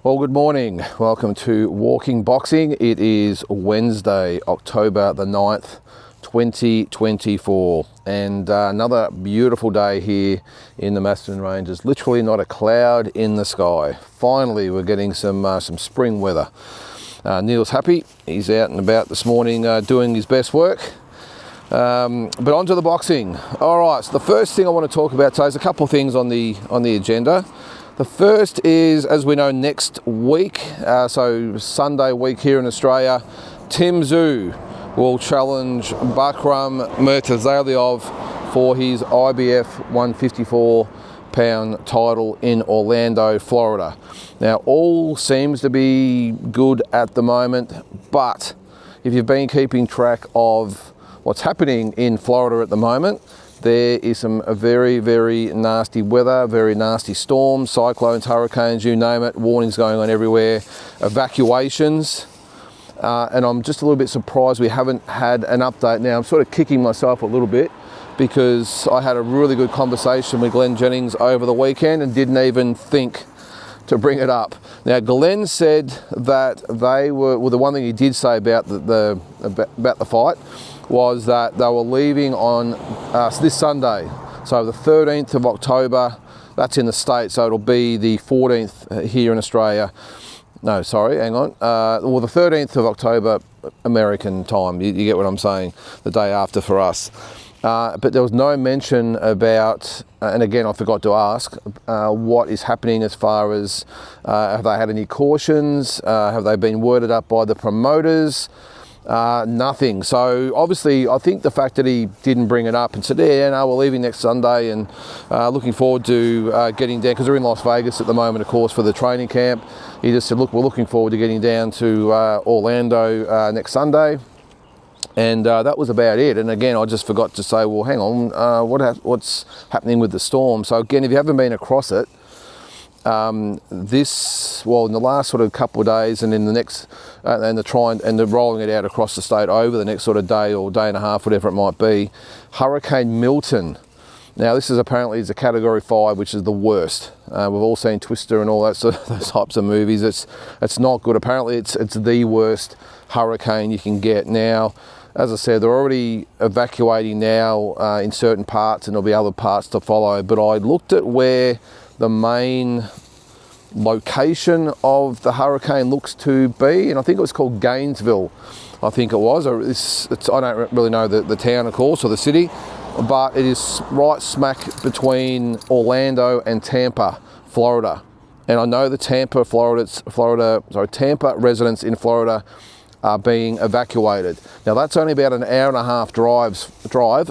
Well, good morning. Welcome to Walking Boxing. It is Wednesday, October the 9th, 2024, and another beautiful day here in the Macedon Ranges. Literally not a cloud in the sky. Finally, we're getting some spring weather. Neil's happy. He's out and about this morning doing his best work. But on to the boxing. All right, so the first thing I want to talk about today is a couple of things on the agenda. The first is, as we know, next week, so Sunday week here in Australia, Tim Tszyu will challenge Bakram Murtazalyov for his IBF 154-pound title in Orlando, Florida. Now, all seems to be good at the moment, but if you've been keeping track of what's happening in Florida at the moment, there is some very, very nasty weather, very nasty storms, cyclones, hurricanes, you name it, warnings going on everywhere, evacuations, and I'm just a little bit surprised we haven't had an update now. I'm sort of kicking myself a little bit because I had a really good conversation with Glenn Jennings over the weekend and didn't even think to bring it up. Now, Glenn said that they were, well, the one thing he did say about the fight was that they were leaving on this Sunday, so the 13th of October. That's in the States, so it'll be the 14th here in Australia. No, sorry, hang on. Well, the 13th of October American time, you get what I'm saying, the day after for us. But there was no mention about, and again, I forgot to ask, what is happening as far as, have they had any cautions? Have they been worded up by the promoters? Nothing. So obviously, I think the fact that he didn't bring it up and said, yeah, no, we're leaving next Sunday and looking forward to getting down, because we're in Las Vegas at the moment, of course, for the training camp. He just said, look, we're looking forward to getting down to Orlando next Sunday. And that was about it. And again, I just forgot to say, well, hang on, what's happening with the storm? So again, if you haven't been across it, in the last sort of couple of days, and in the next, and the rolling it out across the state over the next sort of day or day and a half, whatever it might be, Hurricane Milton. Now, this is apparently a Category 5, which is the worst. We've all seen Twister and all that sort of those types of movies. It's not good. Apparently, it's the worst hurricane you can get. Now, as I said, they're already evacuating now in certain parts, and there'll be other parts to follow. But I looked at where the main location of the hurricane looks to be, and I think it was called Gainesville, I think it was. I don't really know the town, of course, or the city, but it is right smack between Orlando and Tampa, Florida. And I know the Tampa residents in Florida are being evacuated. Now, that's only about an hour and a half drive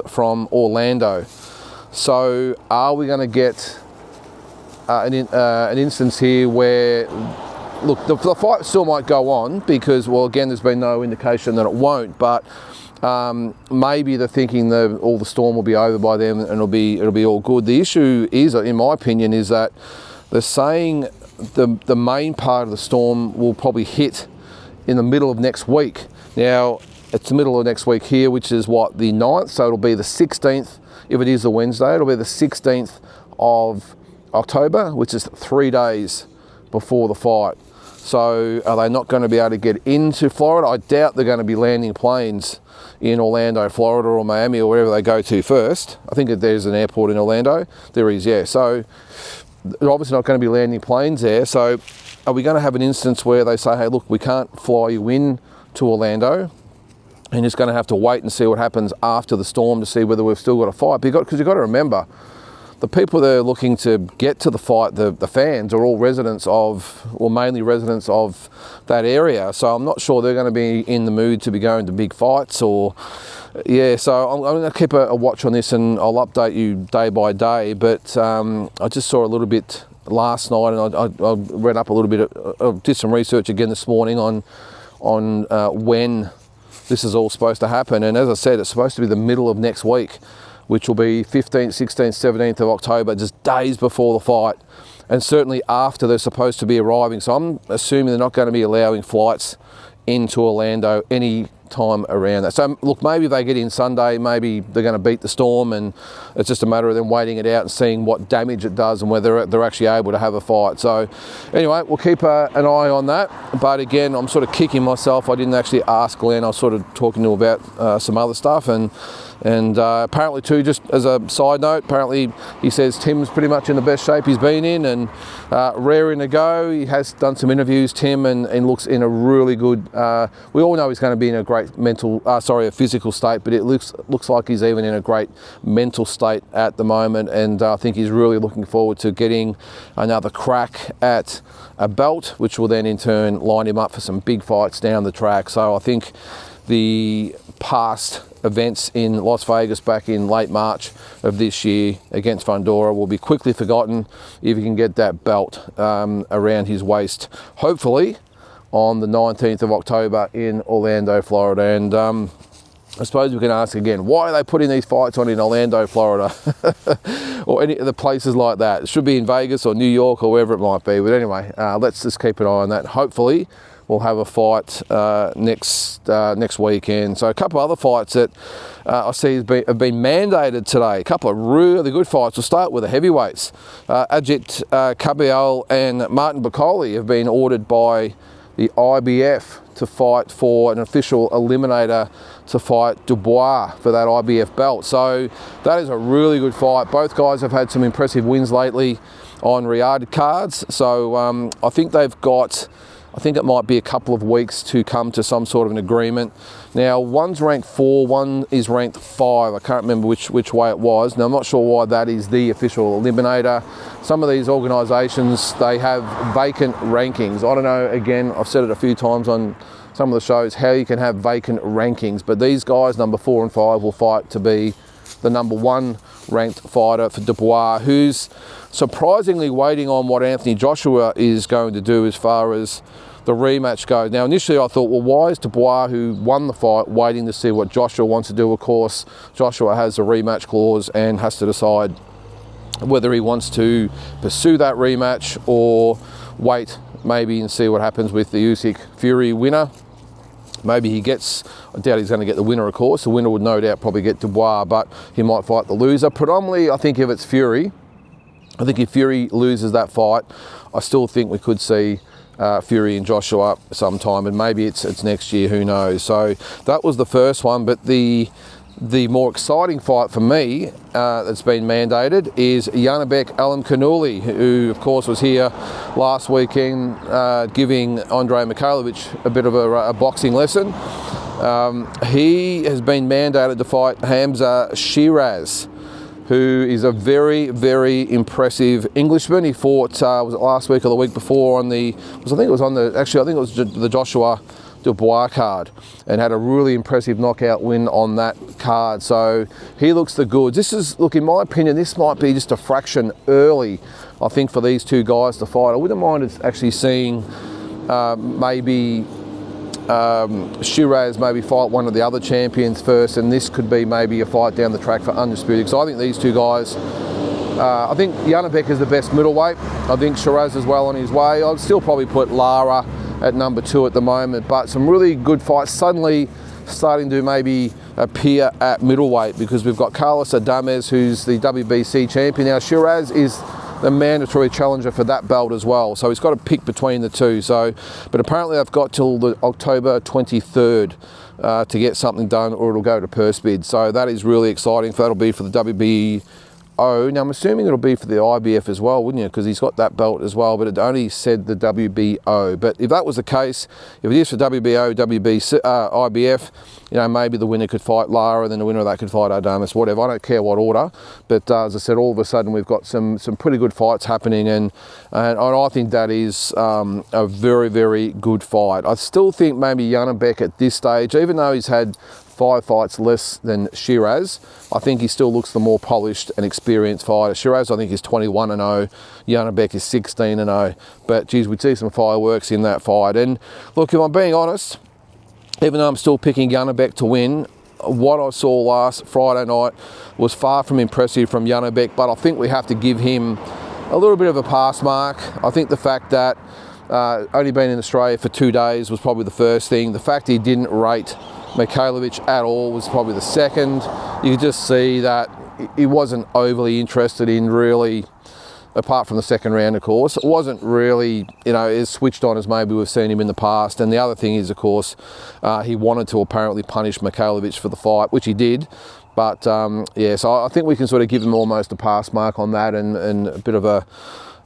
from Orlando. So are we going to get an instance here where, look, the fight still might go on because, well, again, there's been no indication that it won't, but maybe they're thinking all the storm will be over by then and it'll be all good. The issue is, in my opinion, is that they're saying the main part of the storm will probably hit in the middle of next week. Now, it's the middle of next week here, which is what, the 9th, so it'll be the 16th. If it is a Wednesday, it'll be the 16th of October, which is 3 days before the fight. So are they not going to be able to get into Florida? I doubt they're going to be landing planes in Orlando, Florida, or Miami, or wherever they go to first. I think that there's an airport in Orlando. There is, yeah. So they're obviously not going to be landing planes there. So are we going to have an instance where they say, hey, look, we can't fly you in to Orlando, and just going to have to wait and see what happens after the storm to see whether we've still got a fight? Because you've got to remember, the people that are looking to get to the fight, the fans, are all residents of, or mainly residents of that area. So I'm not sure they're going to be in the mood to be going to big fights or, yeah. So I'm going to keep a watch on this, and I'll update you day by day. But I just saw a little bit last night, and I read up a little bit, did some research again this morning on when this is all supposed to happen. And as I said, it's supposed to be the middle of next week, which will be 15th, 16th, 17th of October, just days before the fight, and certainly after they're supposed to be arriving. So I'm assuming they're not going to be allowing flights into Orlando any time around that. So look, maybe they get in Sunday, maybe they're going to beat the Storm, and it's just a matter of them waiting it out and seeing what damage it does and whether they're actually able to have a fight. So anyway, we'll keep an eye on that. But again, I'm sort of kicking myself. I didn't actually ask Glenn. I was sort of talking to him about some other stuff, and apparently too, just as a side note, apparently he says Tim's pretty much in the best shape he's been in, and raring to go. He has done some interviews, Tim, and looks in a really good, we all know he's going to be in a great a physical state, but it looks like he's even in a great mental state at the moment, and I think he's really looking forward to getting another crack at a belt, which will then in turn line him up for some big fights down the track. So I think the past events in Las Vegas back in late March of this year against Fundora will be quickly forgotten if he can get that belt around his waist, hopefully on the 19th of October in Orlando, Florida. And I suppose we can ask again, why are they putting these fights on in Orlando, Florida? Or any of the places like that? It should be in Vegas or New York or wherever it might be. But anyway, let's just keep an eye on that. Hopefully we'll have a fight next weekend. So a couple of other fights that I see have been mandated today. A couple of really good fights. We'll start with the heavyweights. Ajit Kabial and Martin Bakole have been ordered by the IBF to fight for an official eliminator to fight Dubois for that IBF belt. So that is a really good fight. Both guys have had some impressive wins lately on Riyadh cards. So I think it might be a couple of weeks to come to some sort of an agreement. Now, one's ranked 4, one is ranked 5. I can't remember which way it was. Now, I'm not sure why that is the official eliminator. Some of these organisations, they have vacant rankings. I don't know, again, I've said it a few times on some of the shows, how you can have vacant rankings. But these guys, number 4 and 5, will fight to be the number 1 ranked fighter for Dubois, who's surprisingly waiting on what Anthony Joshua is going to do as far as the rematch goes. Now, initially I thought, well, why is Dubois, who won the fight, waiting to see what Joshua wants to do? Of course, Joshua has a rematch clause and has to decide whether he wants to pursue that rematch or wait maybe and see what happens with the Usyk Fury winner. Maybe he gets, I doubt he's going to get the winner, of course. The winner would no doubt probably get Dubois, but he might fight the loser. Predominantly, I think if it's Fury, I think if Fury loses that fight, I still think we could see Fury and Joshua sometime, and maybe it's next year, who knows. So that was the first one, but the more exciting fight for me that's been mandated is Janibek Alimkhanuly, who of course was here last weekend giving Andrei Mikhailovich a bit of a boxing lesson. He has been mandated to fight Hamza Shiraz, who is a very, very impressive Englishman. He fought, was it last week or the week before on the Joshua Dubois card, and had a really impressive knockout win on that card. So he looks the goods. This is, look, in my opinion, this might be just a fraction early, I think, for these two guys to fight. I wouldn't mind actually seeing maybe Shiraz maybe fight one of the other champions first, and this could be maybe a fight down the track for Undisputed, because I think these two guys, I think Janibek is the best middleweight. I think Shiraz is well on his way. I'd still probably put Lara at number 2 at the moment, but some really good fights suddenly starting to maybe appear at middleweight, because we've got Carlos Adames, who's the WBC champion. Now Shiraz is the mandatory challenger for that belt as well, so he's got to pick between the two. So, but apparently they've got till the October 23rd to get something done, or it'll go to purse bid. So that is really exciting. That'll be for the WBO. Now I'm assuming it'll be for the IBF as well, wouldn't you? Because he's got that belt as well, but it only said the WBO. But if that was the case, if it is for WBO, WBC, IBF, you know, maybe the winner could fight Lara, then the winner of that could fight Adames, whatever. I don't care what order. But as I said, all of a sudden we've got some pretty good fights happening, and I think that is a very, very good fight. I still think maybe Janibek at this stage, even though he's had 5 fights less than Shiraz, I think he still looks the more polished and experienced fighter. Shiraz, I think, is 21-0. Janibek is 16-0. But geez, we'd see some fireworks in that fight. And look, if I'm being honest, even though I'm still picking Janibek to win, what I saw last Friday night was far from impressive from Janibek, but I think we have to give him a little bit of a pass mark. I think the fact that only been in Australia for 2 days was probably the first thing. The fact he didn't rate Mikhailovic at all was probably the second. You could just see that he wasn't overly interested in really, apart from the second round, of course, it wasn't really, as switched on as maybe we've seen him in the past. And the other thing is, of course, he wanted to apparently punish Mikhailovic for the fight, which he did. But yeah, so I think we can sort of give him almost a pass mark on that, and a bit of a,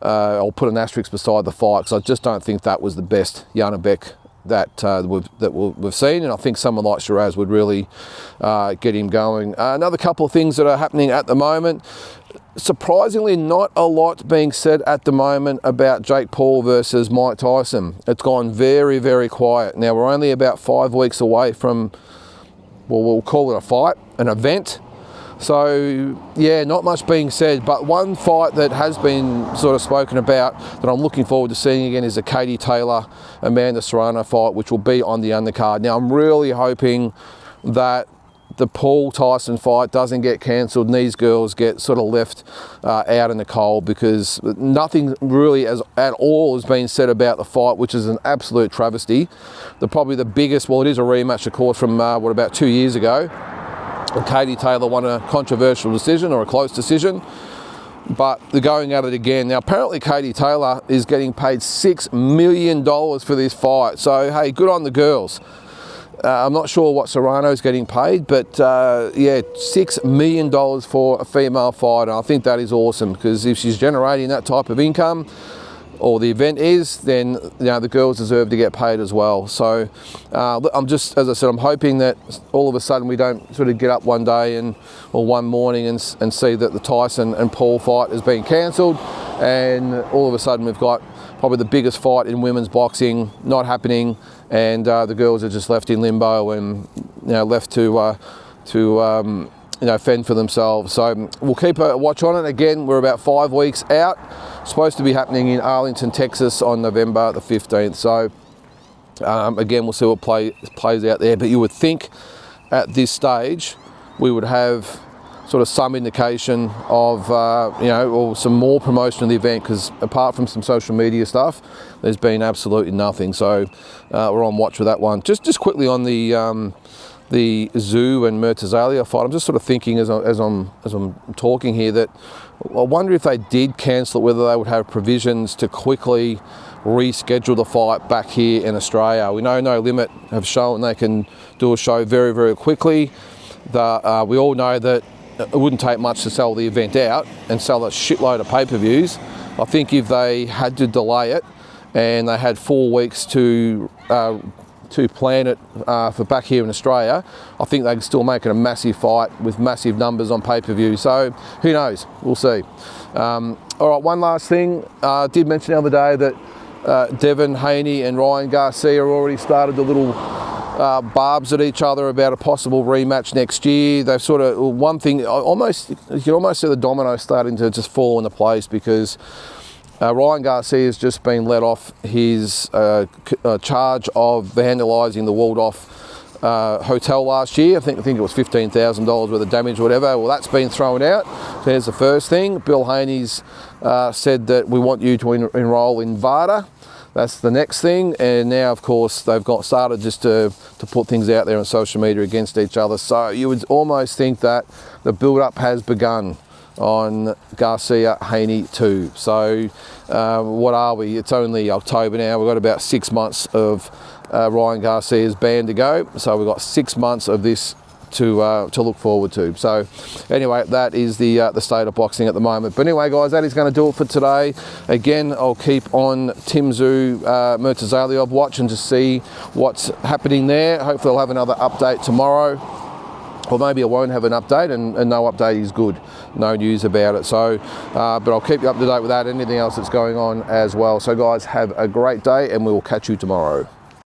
I'll put an asterisk beside the fight, because I just don't think that was the best Janibek that we've seen, and I think someone like Shiraz would really get him going. Another couple of things that are happening at the moment. Surprisingly, not a lot being said at the moment about Jake Paul versus Mike Tyson. It's gone very, very quiet. Now, we're only about 5 weeks away from, well, we'll call it a fight, an event. So, yeah, not much being said, but one fight that has been sort of spoken about that I'm looking forward to seeing again is the Katie Taylor Amanda Serrano fight, which will be on the undercard. Now, I'm really hoping that the Paul Tyson fight doesn't get cancelled and these girls get sort of left out in the cold, because nothing really at all has been said about the fight, which is an absolute travesty. Probably the biggest, well, it is a rematch, of course, from about 2 years ago. Katie Taylor won a controversial decision, or a close decision, but they're going at it again. Now, apparently Katie Taylor is getting paid $6 million for this fight. So, hey, good on the girls. I'm not sure what Serrano's getting paid, but yeah, $6 million for a female fighter. I think that is awesome, because if she's generating that type of income, or the event is, then the girls deserve to get paid as well. So I'm just, as I said, I'm hoping that all of a sudden we don't sort of get up one day or one morning and see that the Tyson and Paul fight has been cancelled, and all of a sudden we've got probably the biggest fight in women's boxing not happening, and the girls are just left in limbo and left to fend for themselves. So we'll keep a watch on it. Again, we're about 5 weeks out. Supposed to be happening in Arlington, Texas on November the 15th. So again, we'll see what plays out there. But you would think at this stage we would have sort of some indication of, or some more promotion of the event, because apart from some social media stuff, there's been absolutely nothing. So we're on watch for that one. Just quickly on the Tszyu and Murtazalia fight, I'm just sort of thinking as I'm talking here that I wonder if they did cancel it, whether they would have provisions to quickly reschedule the fight back here in Australia. We know No Limit have shown they can do a show very, very quickly. We all know that it wouldn't take much to sell the event out and sell a shitload of pay-per-views. I think if they had to delay it and they had 4 weeks to plan it for back here in Australia, I think they can still make it a massive fight with massive numbers on pay-per-view. So who knows? We'll see. All right, one last thing. I did mention the other day that Devin Haney and Ryan Garcia already started the little barbs at each other about a possible rematch next year. They've sort of, one thing, you can almost see the dominoes starting to just fall into place, because Ryan Garcia has just been let off his charge of vandalising the Waldorf hotel last year. I think it was $15,000 worth of damage or whatever. Well, that's been thrown out. So there's the first thing. Bill Haney's said that we want you to enrol in VADA. That's the next thing. And now, of course, they've got started just to put things out there on social media against each other. So you would almost think that the build-up has begun on Garcia Haney too. So what are we? It's only October now. We've got about 6 months of Ryan Garcia's ban to go. So we've got 6 months of this to look forward to. So anyway, that is the state of boxing at the moment. But anyway, guys, that is going to do it for today. Again, I'll keep on Tim Tszyu Murtazalia watching to see what's happening there. Hopefully I'll have another update tomorrow. Or maybe I won't have an update, and no update is good. No news about it. So, but I'll keep you up to date with that, anything else that's going on as well. So guys, have a great day, and we will catch you tomorrow.